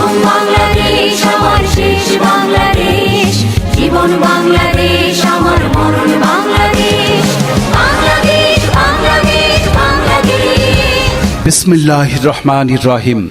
প্রথম বাংলাদেশ আমার শেষ বাংলাদেশ, জীবন বাংলাদেশ আমার মরণ বাংলাদেশ, বাংলাদেশ বাংলাদেশ বাংলাদেশ। বিসমিল্লাহির রহমানির রহিম।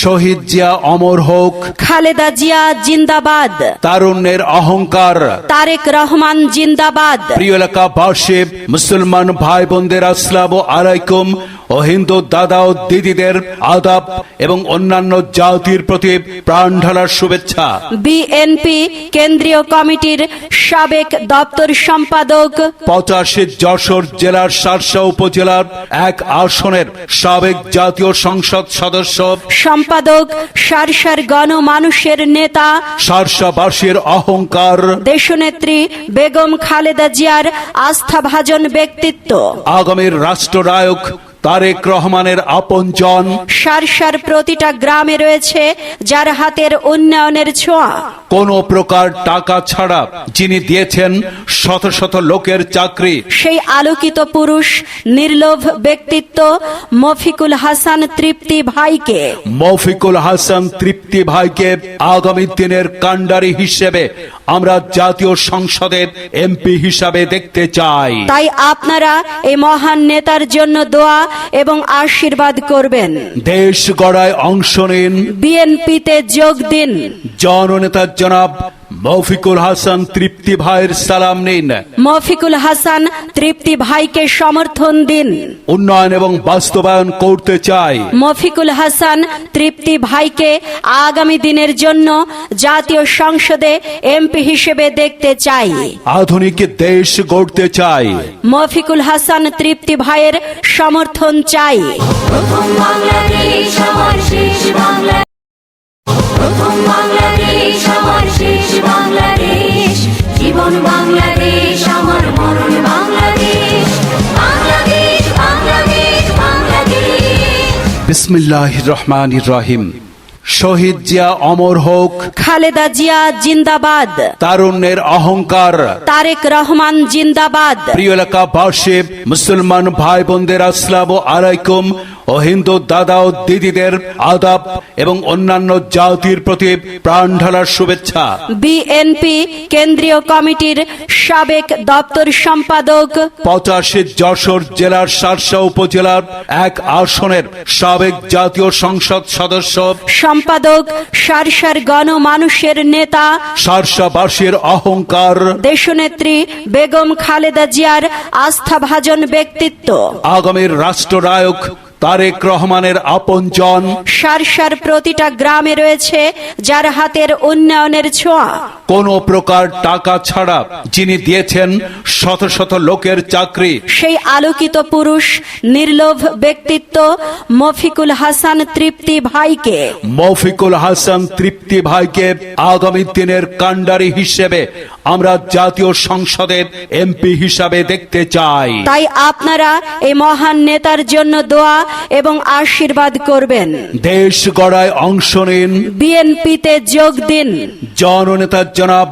শহীদ জিয়া অমর হোক, খালেদা জিয়া জিন্দাবাদ, তারুণ্যের অহংকার। তারেক রহমান জিন্দাবাদ। প্রিয় এলাকাবাসী, মুসলমান ভাই বোনদের আসসালামু আলাইকুম ও হিন্দু দাদা ও দিদিদের আদাব এবং অন্যান্য জাতির প্রতি প্রাণ ঢালার শুভেচ্ছা। বিএনপি কেন্দ্রীয় কমিটির সাবেক দপ্তর সম্পাদক, 85 যশোর জেলার শার্শা উপজেলার এক আসনের সাবেক জাতীয় সংসদ সদস্য, সম্পাদক শার্শার গণমানুষের নেতা, শার্শাবাসীর অহংকার, দেশনেত্রী বেগম খালেদা জিয়ার আস্থাভাজন ব্যক্তিত্ব, আগামীর রাষ্ট্রনায়ক তারেক রহমানের আপনজন। শার্শার প্রতিটা গ্রামে রয়েছে যার হাতের উন্নয়নের ছোঁয়া। কোন প্রকার টাকা ছাড়া যিনি দিয়েছেন শত শত লোকের চাকরি, সেই আলোকিত পুরুষ, নির্লোভ ব্যক্তিত্ব মফিকুল হাসান তৃপ্তি ভাইকে, মফিকুল হাসান তৃপ্তি ভাইকে আগামী দিনের কাণ্ডারি হিসেবে আমরা জাতীয় সংসদের এমপি হিসাবে দেখতে চাই। তাই আপনারা এই মহান নেতার জন্য দোয়া এবং আশীর্বাদ করবেন। দেশ গড়ায় অংশ নিন, বিএনপিতে যোগ দিন। জননেতা জনাব মফিকুল হাসান তৃপ্তি ভাইয়ের সালাম নিন। মফিকুল হাসান তৃপ্তি ভাইকে সমর্থন দিন। উন্নয়ন এবং বাস্তবায়ন করতে চাই। মফিকুল হাসান তৃপ্তি ভাইকে আগামী দিনের জন্য জাতীয় সংসদে এমপি হিসেবে দেখতে চাই। আধুনিক দেশ গড়তে চাই। মফিকুল হাসান তৃপ্তি ভাইয়ের সমর্থন চাই। প্রথম বাংলাদেশ আমার শেষ বাংলাদেশ, প্রথম বাংলাদেশ আমার শেষ বাংলাদেশ, জীবন বাংলাদেশ আমার মরণ বাংলাদেশ, বাংলাদেশ বাংলাদেশ বাংলাদেশ। বিসমিল্লাহির রহমানির রহিম। শহীদ জিয়া অমর হোক, খালেদা জিয়া জিন্দাবাদ, তারুণ্যের অহংকার। তারেক রহমান জিন্দাবাদ। প্রিয় এলাকাবাসী, মুসলমান ভাই বোনদের আসসালামু আলাইকুম ও হিন্দু দাদা ও দিদিদের আদাব এবং অন্যান্য জাতির প্রতি প্রাণ ঢালার শুভেচ্ছা। বিএনপি কেন্দ্রীয় কমিটির সাবেক দপ্তর সম্পাদক, 85 যশোর জেলার শার্শা উপজেলার এক আসনের সাবেক জাতীয় সংসদ সদস্য, সম্পাদক শার্শার গণমানুষের নেতা, শার্শাবাসীর অহংকার, দেশনেত্রী বেগম খালেদা জিয়ার আস্থাভাজন ব্যক্তিত্ব, আগামীর রাষ্ট্রনায়ক তারেক রহমানের আপনজন। শার্শার প্রতিটা গ্রামে রয়েছে যার হাতের উন্নয়নের ছোঁয়া। কোন প্রকার টাকা ছাড়া যিনি দিয়েছেন শত শত লোকের চাকরি, সেই আলোকিত পুরুষ, নির্লোভ ব্যক্তিত্ব মফিকুল হাসান তৃপ্তি ভাইকে, মফিকুল হাসান তৃপ্তি ভাইকে আগামী দিনের কাণ্ডারি হিসেবে আমরা জাতীয় সংসদের এমপি হিসাবে দেখতে চাই। তাই আপনারা এই মহান নেতার জন্য দোয়া এবং আশীর্বাদ করবেন। দেশ গড়ায় অংশ নিন, বিএনপিতে যোগ দিন। জননেতা জনাব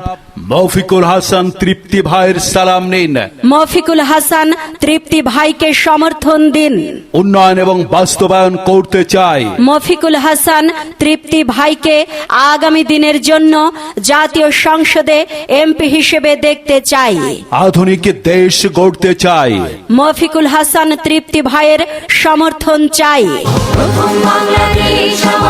মফিকুল হাসান তৃপ্তি ভাইয়ের সালাম নিন। মফিকুল হাসান তৃপ্তি ভাইকে সমর্থন দিন। উন্নয়ন এবং বাস্তবায়ন করতে চাই। মফিকুল হাসান তৃপ্তি ভাইকে আগামী দিনের জন্য জাতীয় সংসদে এমপি হিসেবে দেখতে চাই। আধুনিক দেশ গড়তে চাই। মফিকুল হাসান তৃপ্তি ভাইয়ের সমর্থন চাই। প্রথম বাংলাদেশ আমার